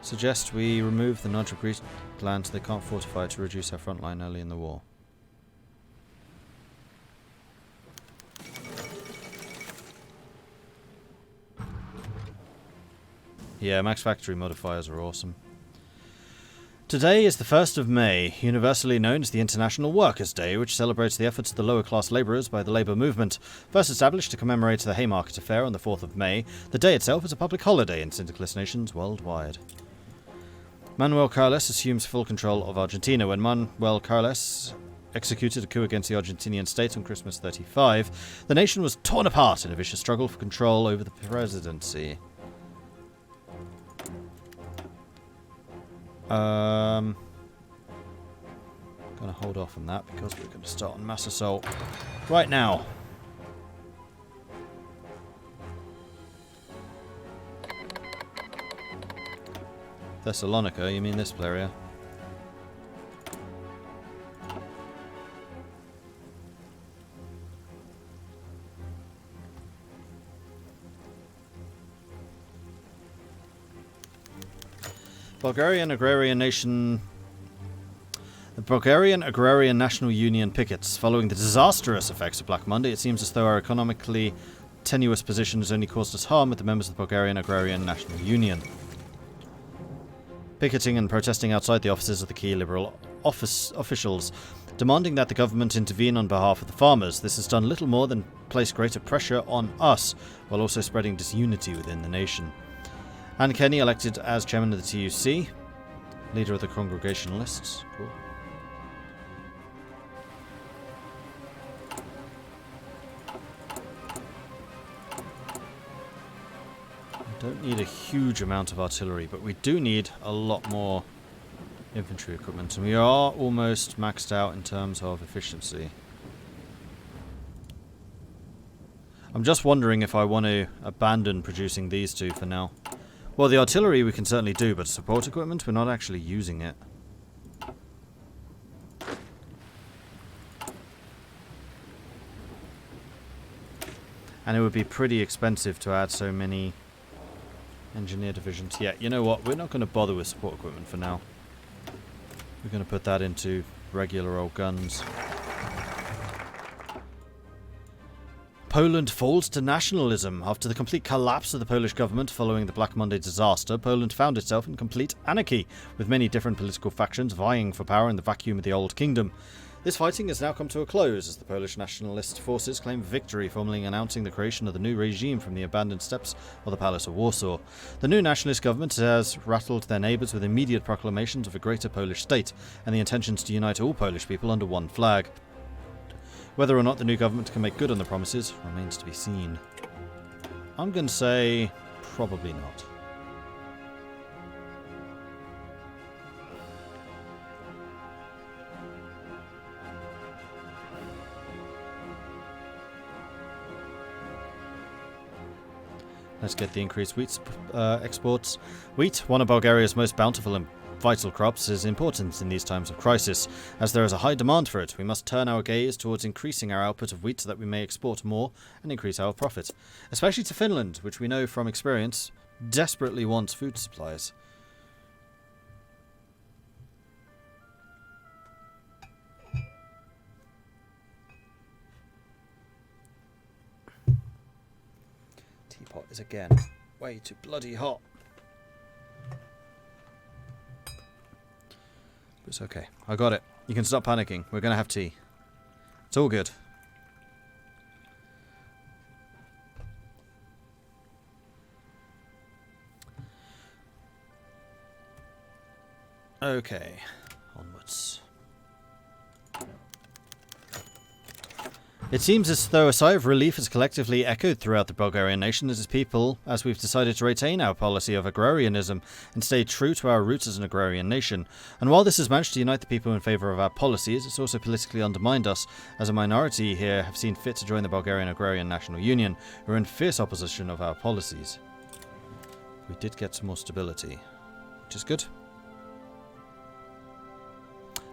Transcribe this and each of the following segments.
Suggest we remove the non-agreed land so they can't fortify to reduce our front line early in the war. Yeah, max factory modifiers are awesome. Today is the 1st of May, universally known as the International Workers' Day, which celebrates the efforts of the lower-class labourers by the labour movement. First established to commemorate the Haymarket Affair on the 4th of May, the day itself is a public holiday in syndicalist nations worldwide. Manuel Carles assumes full control of Argentina. When Manuel Carles executed a coup against the Argentinian state on Christmas 35, the nation was torn apart in a vicious struggle for control over the presidency. Gonna hold off on that because we're gonna start on mass assault right now. Thessalonica, you mean this area? Bulgarian Agrarian Nation. The Bulgarian Agrarian National Union pickets. Following the disastrous effects of Black Monday, it seems as though our economically tenuous position has only caused us harm with the members of the Bulgarian Agrarian National Union. Picketing and protesting outside the offices of the key Liberal officials, demanding that the government intervene on behalf of the farmers. This has done little more than place greater pressure on us, while also spreading disunity within the nation. Anne Kenny elected as chairman of the TUC, leader of the Congregationalists. Cool. We don't need a huge amount of artillery, but we do need a lot more infantry equipment, and we are almost maxed out in terms of efficiency. I'm just wondering if I want to abandon producing these two for now. Well, the artillery we can certainly do, but support equipment, we're not actually using it. And it would be pretty expensive to add so many engineer divisions. Yeah, you know what? We're not going to bother with support equipment for now. We're going to put that into regular old guns. Poland falls to nationalism. After the complete collapse of the Polish government following the Black Monday disaster, Poland found itself in complete anarchy, with many different political factions vying for power in the vacuum of the Old Kingdom. This fighting has now come to a close as the Polish nationalist forces claim victory, formally announcing the creation of the new regime from the abandoned steps of the Palace of Warsaw. The new nationalist government has rattled their neighbours with immediate proclamations of a greater Polish state and the intentions to unite all Polish people under one flag. Whether or not the new government can make good on the promises remains to be seen. I'm going to say probably not. Let's get the increased wheat exports. Wheat, one of Bulgaria's most bountiful and vital crops, is important in these times of crisis. As there is a high demand for it, we must turn our gaze towards increasing our output of wheat so that we may export more and increase our profit. Especially to Finland, which we know from experience desperately wants food supplies. Teapot is again way too bloody hot. It's okay. I got it. You can stop panicking. We're going to have tea. It's all good. Okay. Onwards. It seems as though a sigh of relief has collectively echoed throughout the Bulgarian nation as its people, as we've decided to retain our policy of agrarianism and stay true to our roots as an agrarian nation. And while this has managed to unite the people in favour of our policies, it's also politically undermined us, as a minority here have seen fit to join the Bulgarian Agrarian National Union, who are in fierce opposition of our policies. We did get some more stability, which is good.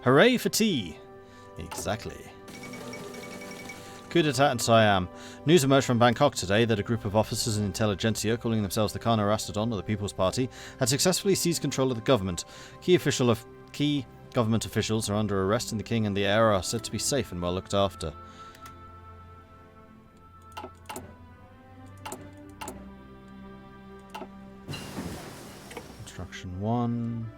Hooray for tea! Exactly. Coup d'etat in Siam. News emerged from Bangkok today that a group of officers and intelligentsia, calling themselves the Kano Rastodon or the People's Party, had successfully seized control of the government. Key government officials are under arrest and the king and the heir are said to be safe and well looked after. Construction 1.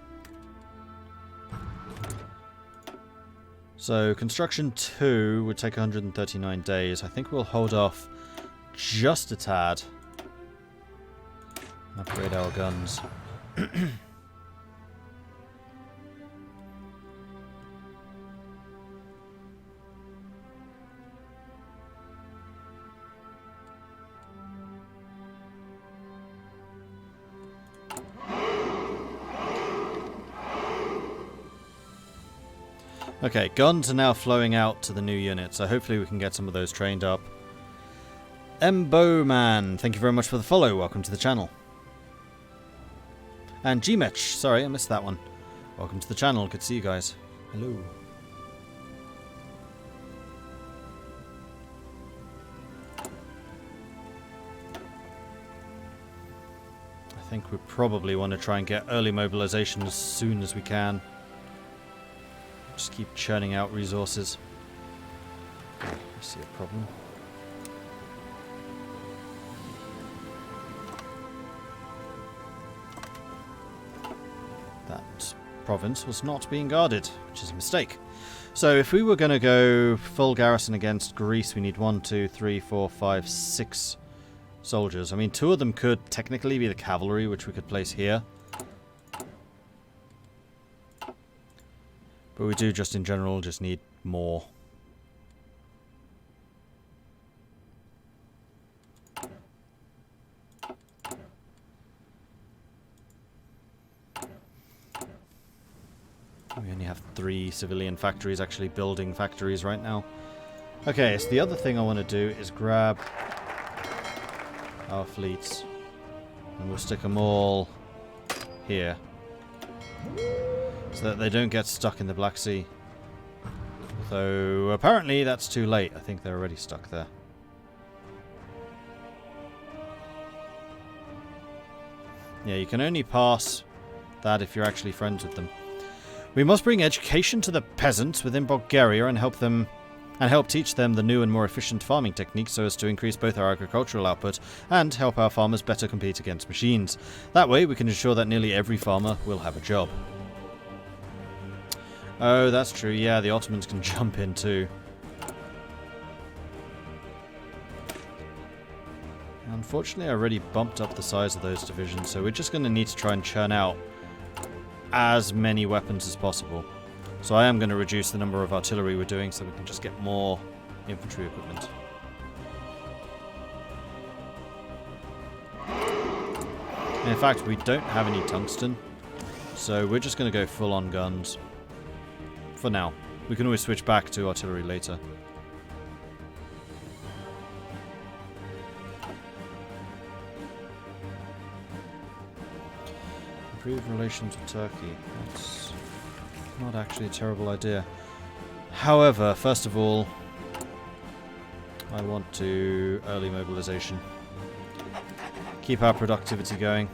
So, construction 2 would take 139 days. I think we'll hold off just a tad. And upgrade our guns. Okay, guns are now flowing out to the new unit, so hopefully we can get some of those trained up. Mboman, thank you very much for the follow. Welcome to the channel. And Gmech, sorry, I missed that one. Welcome to the channel. Good to see you guys. Hello. I think we probably want to try and get early mobilization as soon as we can. Just keep churning out resources. I see a problem. That province was not being guarded, which is a mistake. So if we were going to go full garrison against Greece, we need 1, 2, 3, 4, 5, 6 soldiers. I mean, 2 of them could technically be the cavalry, which we could place here. But we do just in general just need more. We only have 3 civilian factories actually building factories right now. Okay, so the other thing I want to do is grab our fleets. And we'll stick them all here. So that they don't get stuck in the Black Sea. Though apparently that's too late. I think they're already stuck there. Yeah, you can only pass that if you're actually friends with them. We must bring education to the peasants within Bulgaria and help teach them the new and more efficient farming techniques so as to increase both our agricultural output and help our farmers better compete against machines. That way we can ensure that nearly every farmer will have a job. Oh, that's true. Yeah, the Ottomans can jump in too. Unfortunately, I already bumped up the size of those divisions, so we're just going to need to try and churn out as many weapons as possible. So I am going to reduce the number of artillery we're doing so we can just get more infantry equipment. And in fact, we don't have any tungsten, so we're just going to go full on guns. For now. We can always switch back to artillery later. Improve relations with Turkey. That's not actually a terrible idea. However, first of all, I want to early mobilization. Keep our productivity going.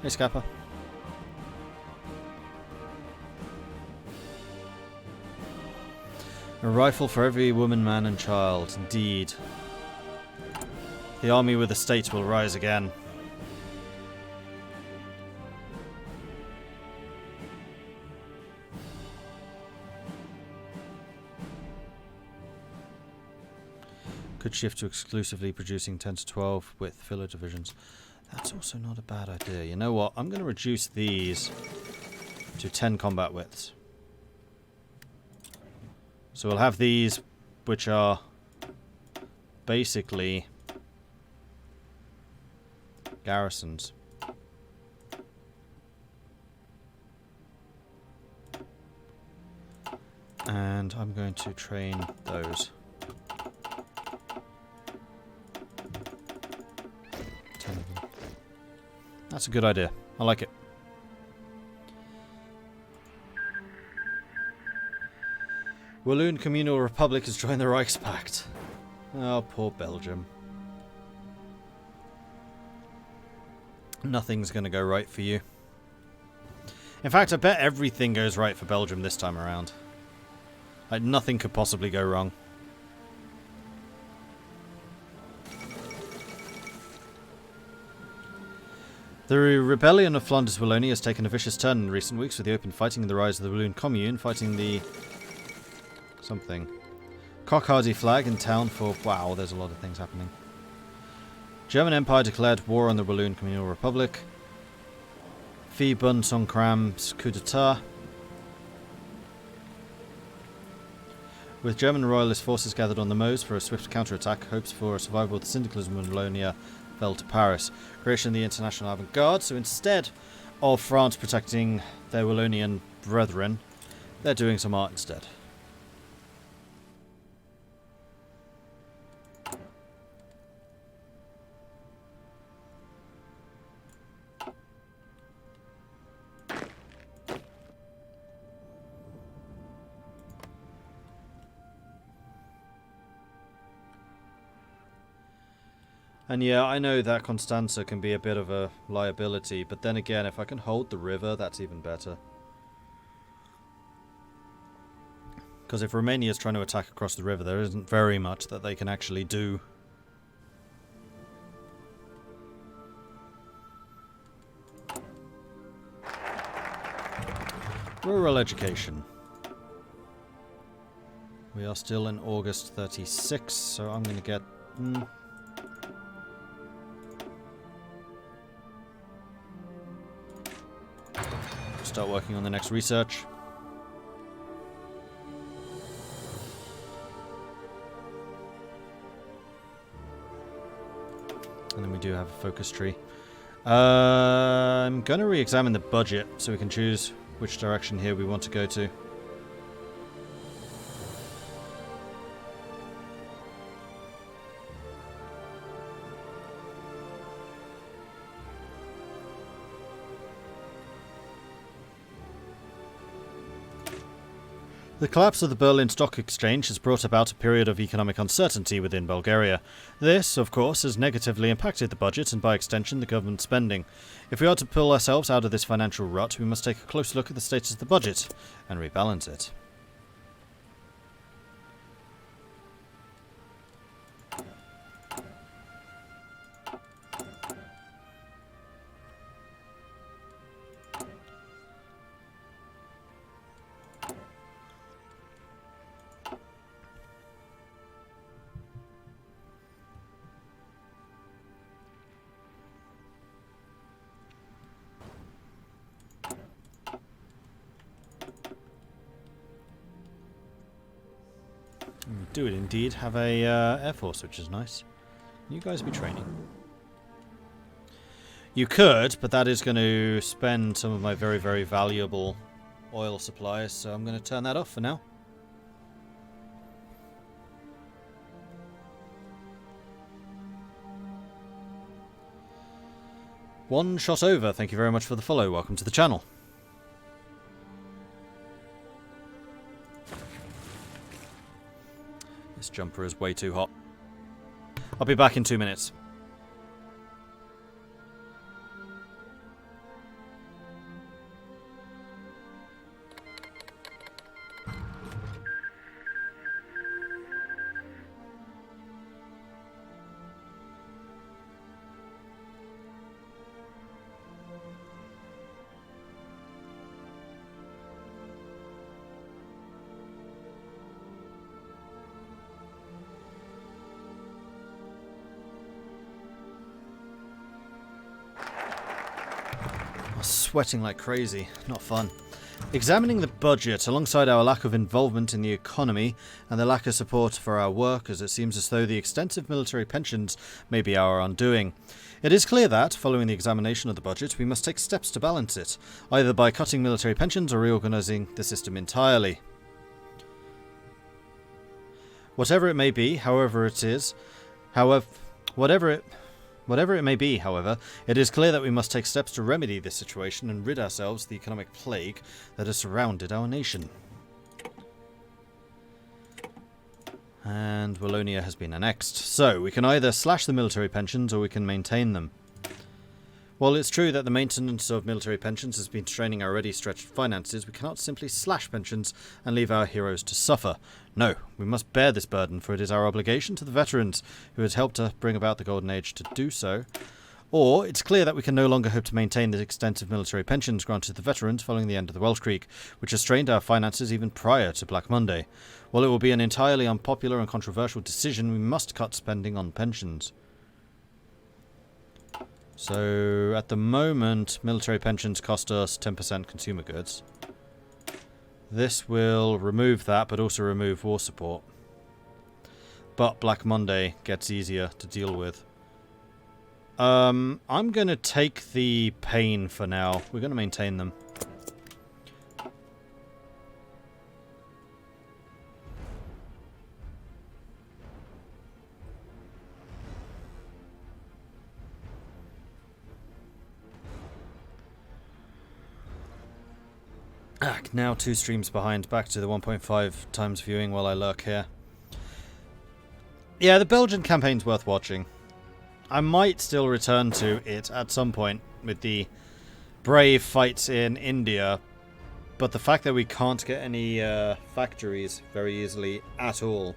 Hey, Scapper. A rifle for every woman, man and child. Indeed. The army with the state will rise again. Could shift to exclusively producing 10 to 12 with filler divisions. That's also not a bad idea. You know what? I'm going to reduce these to 10 combat widths. So we'll have these, which are basically garrisons. And I'm going to train those. That's a good idea. I like it. Walloon Communal Republic has joined the Reichspact. Oh, poor Belgium. Nothing's going to go right for you. In fact, I bet everything goes right for Belgium this time around. Like, nothing could possibly go wrong. The rebellion of Flanders Wallonia has taken a vicious turn in recent weeks with the open fighting and the rise of the Walloon Commune, fighting the... something. Cockhardy flag in town for... wow, there's a lot of things happening. German Empire declared war on the Walloon Communal Republic. Phi Bun Song Kram's coup d'etat. With German royalist forces gathered on the Meuse for a swift counterattack, hopes for a survival of the syndicalism in Wallonia fell to Paris. Creation of the International Avant-Garde, so instead of France protecting their Wallonian brethren, they're doing some art instead. And yeah, I know that Constanza can be a bit of a liability, but then again, if I can hold the river, that's even better. Because if Romania is trying to attack across the river, there isn't very much that they can actually do. Rural education. We are still in August 36, so I'm going to get... start working on the next research. And then we do have a focus tree. I'm going to re-examine the budget so we can choose which direction here we want to go to. The collapse of the Berlin Stock Exchange has brought about a period of economic uncertainty within Bulgaria. This, of course, has negatively impacted the budget and, by extension, the government spending. If we are to pull ourselves out of this financial rut, we must take a close look at the status of the budget and rebalance it. We do indeed have a Air Force, which is nice. You guys be training. You could, but that is going to spend some of my very, very valuable oil supplies, so I'm going to turn that off for now. One shot over, thank you very much for the follow. Welcome to the channel. This jumper is way too hot. I'll be back in 2 minutes. Sweating like crazy. Not fun. Examining the budget, alongside our lack of involvement in the economy and the lack of support for our workers, it seems as though the extensive military pensions may be our undoing. It is clear that, following the examination of the budget, we must take steps to balance it, either by cutting military pensions or reorganising the system entirely. Whatever it may be, whatever Whatever it may be, however, it is clear that we must take steps to remedy this situation and rid ourselves of the economic plague that has surrounded our nation. And Wallonia has been annexed. So, we can either slash the military pensions or we can maintain them. While it's true that the maintenance of military pensions has been straining our already stretched finances, we cannot simply slash pensions and leave our heroes to suffer. No, we must bear this burden, for it is our obligation to the veterans who had helped to bring about the Golden Age to do so. Or, it's clear that we can no longer hope to maintain the extensive military pensions granted to the veterans following the end of the Welsh Creek, which has strained our finances even prior to Black Monday. While it will be an entirely unpopular and controversial decision, we must cut spending on pensions. So, at the moment, military pensions cost us 10% consumer goods. This will remove that, but also remove war support. But Black Monday gets easier to deal with. I'm going to take the pain for now. We're going to maintain them. Now 2 streams behind, back to the 1.5 times viewing while I lurk here. Yeah, the Belgian campaign's worth watching. I might still return to it at some point with the brave fights in India, but the fact that we can't get any factories very easily at all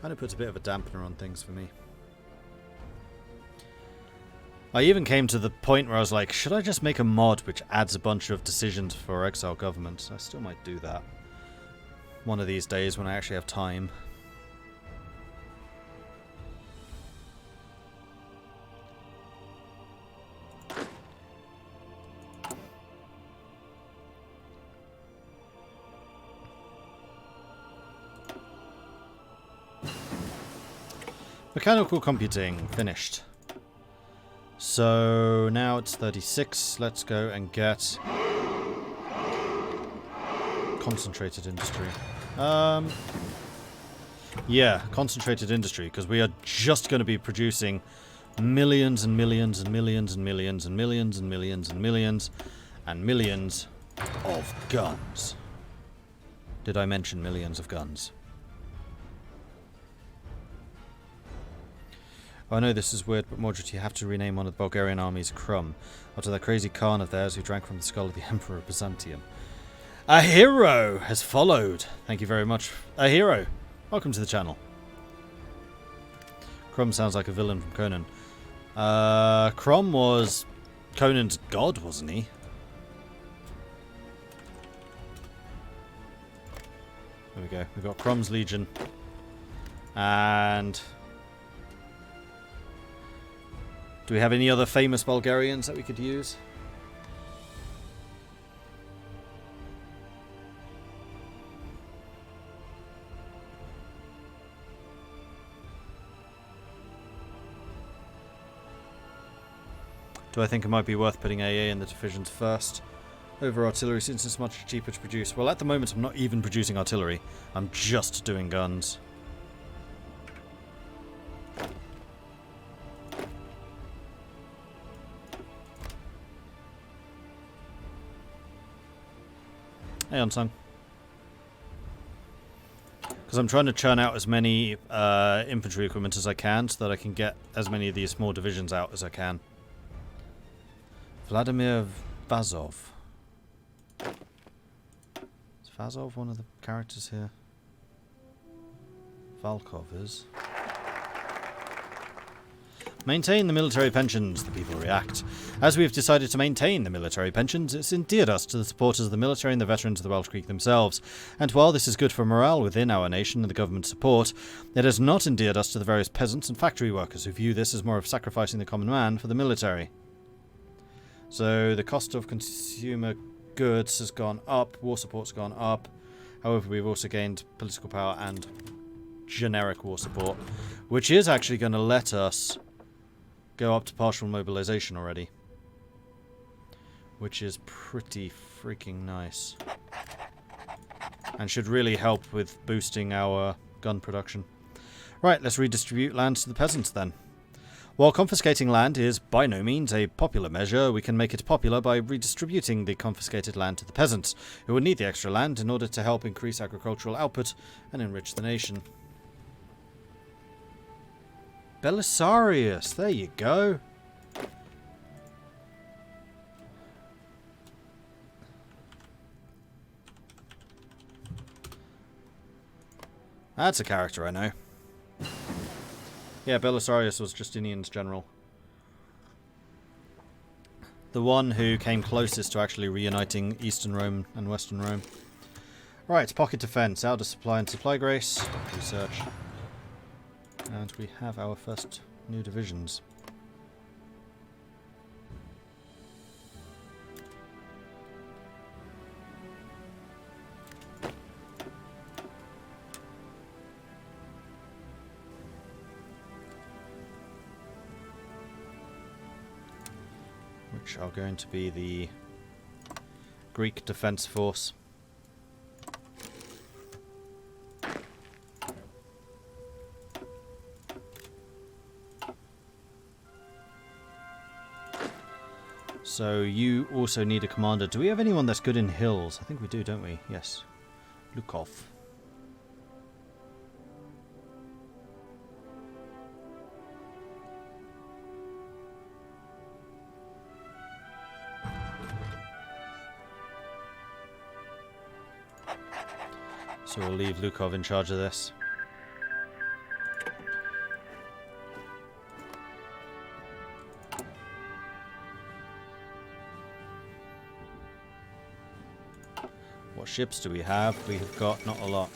kind of puts a bit of a dampener on things for me. I even came to the point where I was like, should I just make a mod which adds a bunch of decisions for exile governments? I still might do that one of these days when I actually have time. Mechanical computing, finished. So now it's 36. Let's go and get concentrated industry. Yeah, concentrated industry, because we are just going to be producing millions and millions and millions and millions and millions and millions and millions and millions of guns. Did I mention millions of guns? I know this is weird, but Mordred, you have to rename one of the Bulgarian armies Krum, after that crazy Khan of theirs who drank from the skull of the Emperor of Byzantium. A hero has followed! Thank you very much. A hero! Welcome to the channel. Krum sounds like a villain from Conan. Krum was Conan's god, wasn't he? There we go. We've got Krum's Legion. And do we have any other famous Bulgarians that we could use? Do I think it might be worth putting AA in the divisions first over artillery, since it's much cheaper to produce? Well, at the moment I'm not even producing artillery. I'm just doing guns. Hey, Unsung. Because I'm trying to churn out as many infantry equipment as I can so that I can get as many of these small divisions out as I can. Vladimir Vazov. Is Vazov one of the characters here? Valkov is. Maintain the military pensions, the people react. As we have decided to maintain the military pensions, it's endeared us to the supporters of the military and the veterans of the Welsh Creek themselves. And while this is good for morale within our nation and the government support, it has not endeared us to the various peasants and factory workers who view this as more of sacrificing the common man for the military. So the cost of consumer goods has gone up, war support's gone up. However, we've also gained political power and generic war support, which is actually going to let us go up to partial mobilization already, which is pretty freaking nice and should really help with boosting our gun production. Right, let's redistribute lands to the peasants then. While confiscating land is by no means a popular measure, we can make it popular by redistributing the confiscated land to the peasants, who will need the extra land in order to help increase agricultural output and enrich the nation. Belisarius, there you go. That's a character I know. Yeah, Belisarius was Justinian's general. The one who came closest to actually reuniting Eastern Rome and Western Rome. Right, pocket defense, outer supply and supply grace, research. And we have our first new divisions. Which are going to be the Greek Defence Force. So you also need a commander. Do we have anyone that's good in hills? I think we do, don't we? Yes. Lukov. So we'll leave Lukov in charge of this. What ships do we have? We have got not a lot.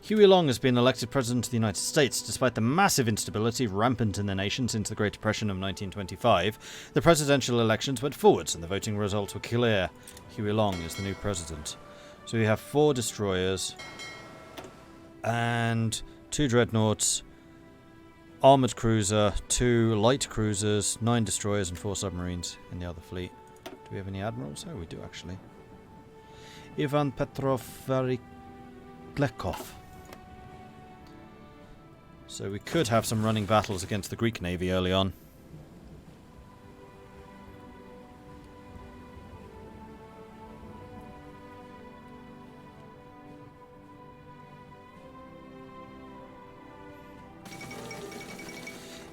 Huey Long has been elected President of the United States. Despite the massive instability rampant in the nation since the Great Depression of 1925, the presidential elections went forwards and the voting results were clear. Huey Long is the new president. So we have 4 destroyers and 2 dreadnoughts, armoured cruiser, 2 light cruisers, 9 destroyers and 4 submarines in the other fleet. Do we have any admirals? Oh, we do actually. Ivan Petrov Variklekov. So we could have some running battles against the Greek navy early on.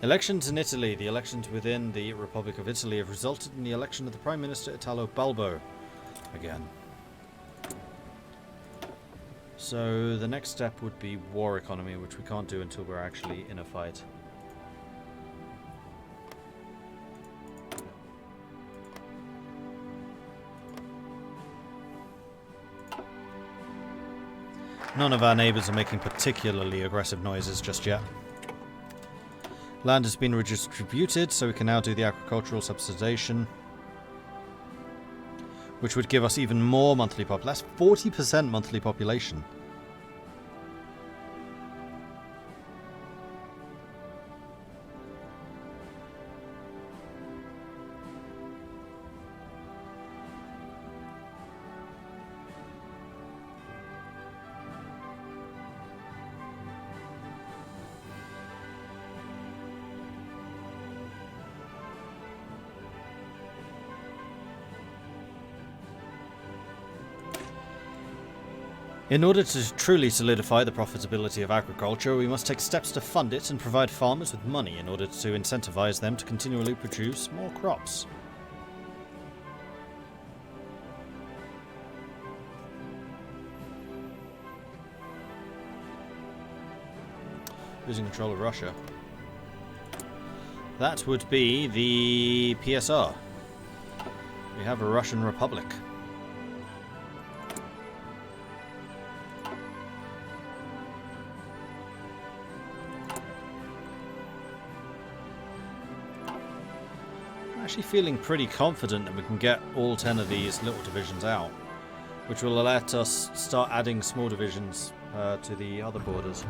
Elections in Italy. The elections within the Republic of Italy have resulted in the election of the Prime Minister Italo Balbo again. So the next step would be war economy, which we can't do until we're actually in a fight. None of our neighbours are making particularly aggressive noises just yet. Land has been redistributed, so we can now do the agricultural subsidization, which would give us even more monthly population. That's 40% monthly population. In order to truly solidify the profitability of agriculture, we must take steps to fund it and provide farmers with money in order to incentivize them to continually produce more crops. Losing control of Russia. That would be the PSR. We have a Russian Republic. Actually feeling pretty confident that we can get all 10 of these little divisions out, which will let us start adding small divisions to the other borders.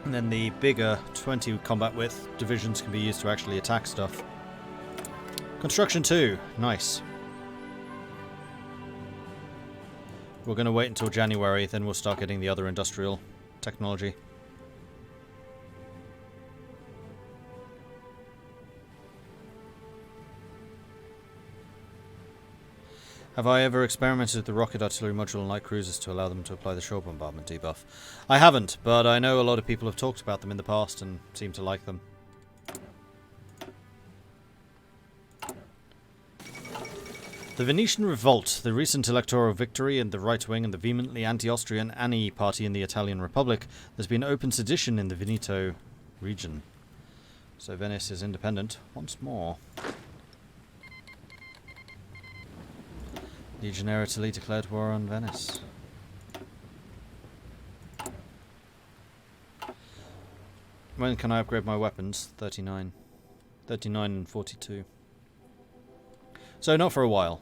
And then the bigger 20 combat width divisions can be used to actually attack stuff. Construction 2, nice. We're going to wait until January, then we'll start getting the other industrial technology. Have I ever experimented with the rocket artillery module on light cruisers to allow them to apply the shore bombardment debuff? I haven't, but I know a lot of people have talked about them in the past and seem to like them. The Venetian Revolt, the recent electoral victory in the right wing and the vehemently anti-Austrian Anni party in the Italian Republic. There's been open sedition in the Veneto region. So Venice is independent once more. Legionnaire Italy declared war on Venice. When can I upgrade my weapons? 39. 39 and 42. So not for a while.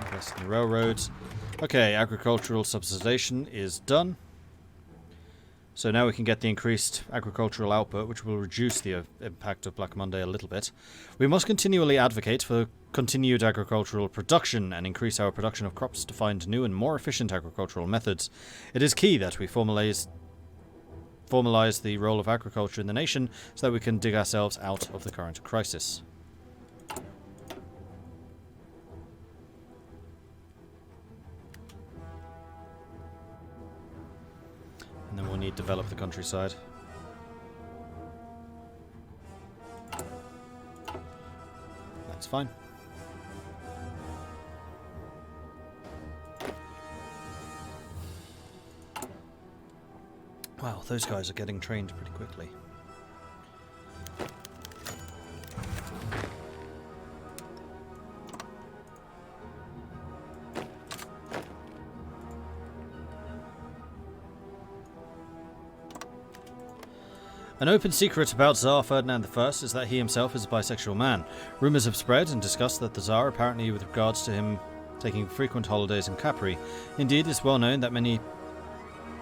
Invest in the railroads. Okay, agricultural subsidization is done. So now we can get the increased agricultural output, which will reduce the impact of Black Monday a little bit. We must continually advocate for continued agricultural production and increase our production of crops to find new and more efficient agricultural methods. It is key that we formalize the role of agriculture in the nation so that we can dig ourselves out of the current crisis. And then we'll need to develop the countryside. That's fine. Wow, those guys are getting trained pretty quickly. An open secret about Tsar Ferdinand I is that he himself is a bisexual man. Rumours have spread and discussed that the Tsar, apparently with regards to him taking frequent holidays in Capri. Indeed, it's well known that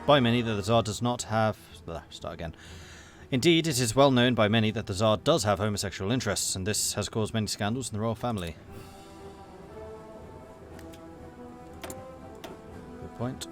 by many that the Tsar does not have... Indeed, it is well known by many that the Tsar does have homosexual interests, and this has caused many scandals in the royal family. Good point.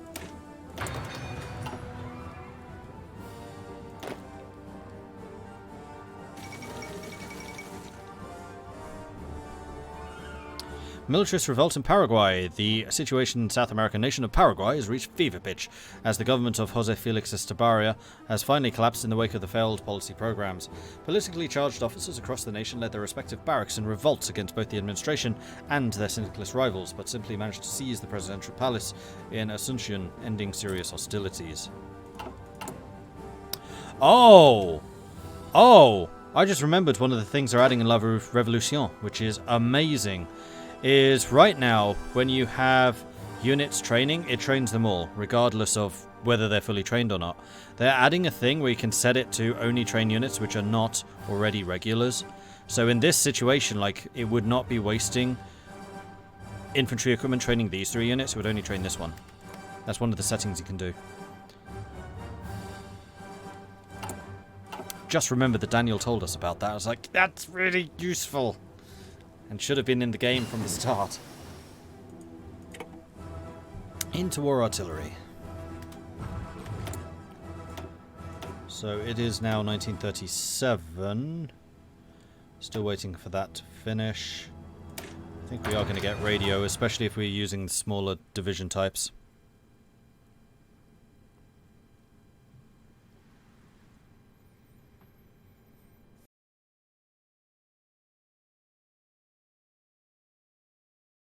Militarist revolt in Paraguay. The situation in the South American nation of Paraguay has reached fever pitch, as the government of José Félix Estebarria has finally collapsed in the wake of the failed policy programs. Politically charged officers across the nation led their respective barracks in revolts against both the administration and their syndicalist rivals, but simply managed to seize the presidential palace in Asunción, ending serious hostilities. Oh! I just remembered one of the things they're adding in La Revolution, which is amazing. Is right now, when you have units training, it trains them all, regardless of whether they're fully trained or not. They're adding a thing where you can set it to only train units which are not already regulars. So in this situation, like, it would not be wasting infantry equipment training these 3 units, it would only train this one. That's one of the settings you can do. Just remember that Daniel told us about that. I was like, that's really useful. And should have been in the game from the start. Into war artillery. So it is now 1937. Still waiting for that to finish. I think we are going to get radio, especially if we're using smaller division types.